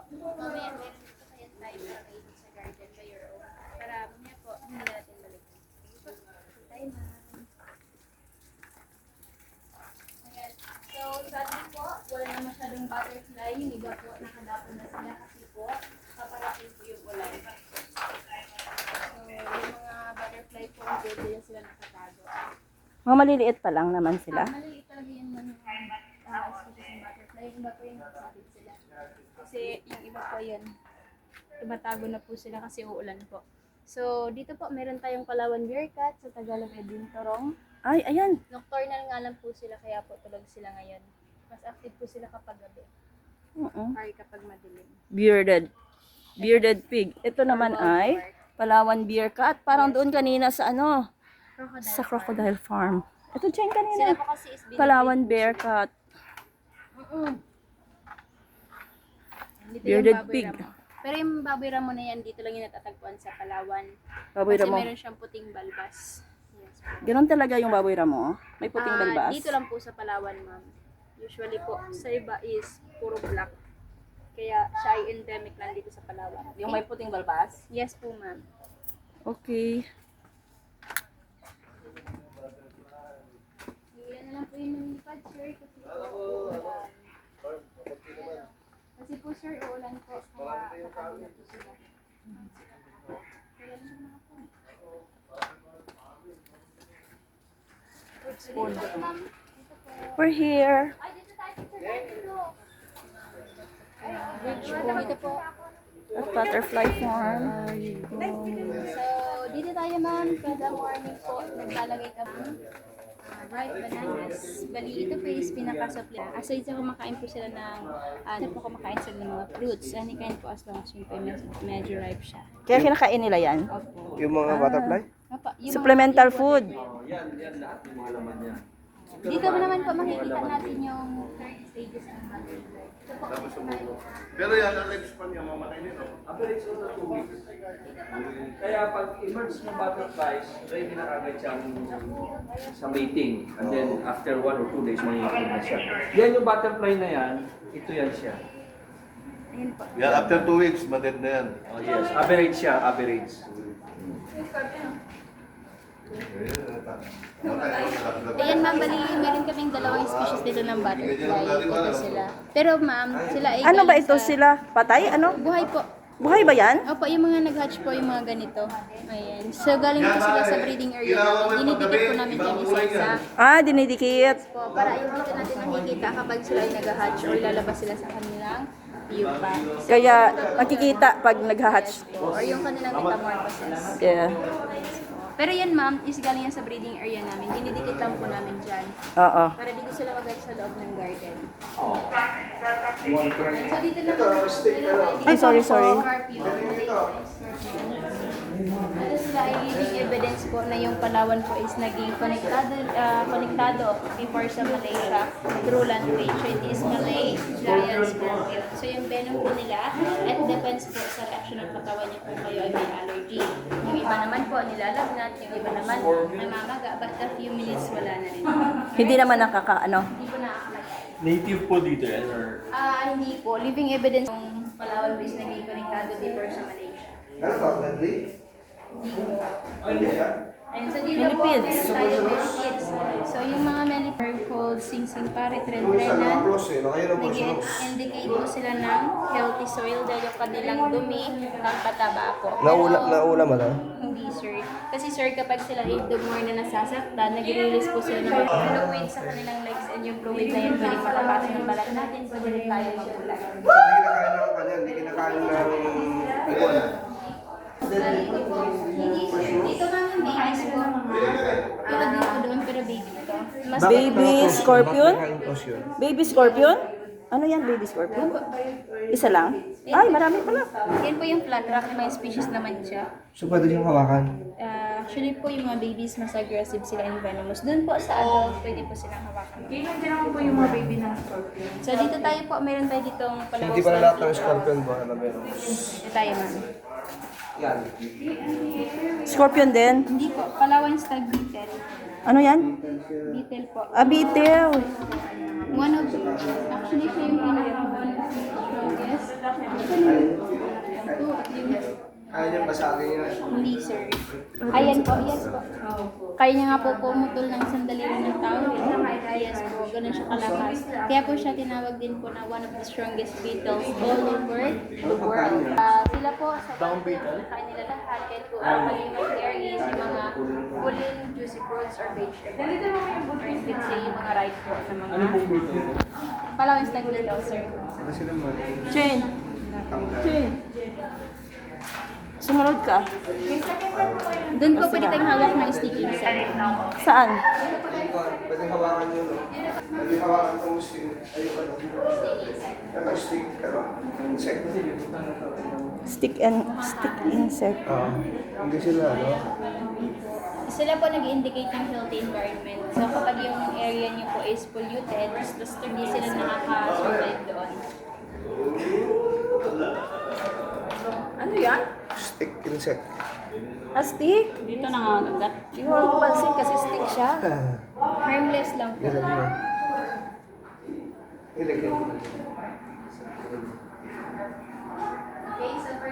Mamaya meron dito kayo tayo para kayo sa garden by your own. Para mamaya po, hindi natin balik. Tayo na. Ayan. So, sabi po, wala na masyadong butterfly. Yung iba po, nakadapo na sila kasi po, paparating po yung ulan. So, yung mga butterfly po, hindi yan sila nakatago. Mga maliliit pa lang naman sila. Maliit talaga yun ng species ng butterfly. Yung iba po yung nakasabit sila. Kasi yung iba po yun, tumatago na po sila kasi uulan po. So, dito po, meron tayong Palawan Bearcat sa Tagalog ay Binturong. Ay, ayan. Nocturnal nga lang po sila, kaya po tulog sila ngayon. Mas active po sila kapag gabi. Sorry kapag madilim. Bearded pig. Ito naman ay Palawan Bearcat. Parang doon kanina sa ano? Crocodile. Sa Crocodile Farm. Ito dyan Sila kanina. po kasi is binibig Palawan po sila. Bearcat. Dito Bearded yung baboy pig. ramo. Pero yung baboy ramo na yan, dito lang yung natatagpuan sa Palawan. Baboy Kasi ramo. meron siyang puting balbas. Yes po. Ganon talaga yung baboy ramo. May puting balbas. Dito lang po sa Palawan, ma'am. Usually po, sa iba is puro black. Kaya siya ay endemic lang dito sa Palawan. Yung may puting balbas? Yes po, ma'am. Okay. Ilan na lang po yung nalipad, sir. Kasi po, sir, uulan po. Kaya katabi na po sila. Spoon. We're here. Ay, dito tayo, dito. Bridge po. Dito po. At Butterfly Farm. So, dito tayo ma'am, kada morning po, naglalagay kami ripe bananas. Bali, ito po is pinaka-supply. Aside sa kumakain po sila ng, po kumakain sila ng mga fruits. Any kind po as long as yun po medyo ripe siya. Kaya kinakain nila yan? Opo. Yung mga butterfly? Opo, yung Supplemental mga- food. Dito mo naman po makikita natin yung third stages ng butterfly. Ito po, Pero yan, ang lifespan niya, mamatay nito. Average na 2 weeks. Kaya pag emerge ng butterflies, ready na agad siyang sa mating. And then after 1 or 2 days, mangingitim na siya. Yan yung butterfly na yan, ito yan siya. ayun po. Yan, after 2 weeks, matid na yan. Oh, yes, average siya, average. Ayan ma'am, bali meron kaming dalawang species dito ng butterfly. Ito sila. Pero ma'am, sila ay Ano ba galing ito sa- sila? Patay? Ano? Buhay po. Buhay ba yan? Opo, yung mga nag-hatch po, yung mga ganito. Ayan. So, galing po sila sa breeding area namin. Dinidikit po namin yan isa-isa. Ah, dinidikit. Po, para yung dito natin nakikita kapag sila ay nag-hatch or lalabas sila sa kanilang pupa. Kaya makikita pag nag-hatch. Or yung kanilang metamorphosis. Yeah. Pero yan ma'am, is galing yan sa breeding area namin. Dinidikit lang po namin dyan. Oo. Para dito sila mag sa loob ng garden. So dito naman, Ay, sorry. Scorpio. Ano sila ay living evidence po na yung Palawan po is naging konektado before sa Malaysia through landway. So it is Malay giant scorpion. So yung venom po nila, it depends po sa reaction ng katawan niya kung kayo ay may allergy. Yung iba naman po nilalagnat, yung iba naman namamaga, but a few minutes wala na rin. Hindi naman nakakaano. Hindi po nakakamatay. Native po dito yan or? Hindi po. Living evidence yung Palawan po is naging konektado before sa Malaysia. Ayun, so dito po, meron Millipedes. tayo millipedes. So yung mga millipedes called sing-sing pare, tren-trenan, nag-indicate po sila ng healthy soil dahil yung kanilang dumi ng pataba po. Naula mo na? Hindi sir. Kasi sir, kapag sila ay more na nasasaktan, nag-release po sila ng fluid sa kanilang legs and yung fluid na yun pwede makapasok ng balat natin, pwede rin tayo magulat. Hindi kinakain ng ibon. Hindi sir. Dito namin babies po. Pero dito doon, pero baby ito. Mas Baby scorpion? Kinakain toss yun. Baby scorpion? Ano yan, baby scorpion? Isa lang? Ay, marami pala. Yan po yung flat rock, may species naman siya. So pwede siyang hawakan? Actually po yung mga babies mas aggressive sila and venomous. Doon po sa adult, pwede po silang hawakan. Ganyan din naman po yung mga baby ng scorpion. So dito tayo po, meron tayo ditong So palabas. hindi pala lahat ng scorpion ba na meron? Dito tayo ma'am. Yan. Scorpion din? Hindi po, Palawan stag beetle. Ano yan? Beetle po. Ah, beetle. One of, actually siya yung pinaka one of the strongest. kaya niya basagin yan. Hindi, sir. Ayan po, yes po. Kaya niya nga po pumutol ng sandali ng tao. Yes po, ganun siya kalakas. Kaya po siya tinawag din po na one of the strongest beetles all over the world. Sila po sa kain nila lahat. Kahit po yung berries, yung mga pulling, juicy fruits, or vegetables. Or you can say yung mga ripe po na mga... Palawin stag nila, sir. Kasi naman, Chen. Chen. Sumunod ka. Doon po pwede tayong hawak ng sticky insect. Saan? pwede hawakan nyo, no? Pwede hawakan itong stick. Ayun ano. Ano stick, ano? Insect. Stick insect. Oo. Hindi sila, no? Sila po nag-indicate ng healthy environment. So kapag yung area niyo po is polluted, mas hindi sila nakaka-survive doon. Ano yan? Stick insect. A stick? Dito nangangagat. Hindi mo ako pansin kasi stick siya. Harmless lang po. Ilagay mo. Ilagay mo. Okay, so for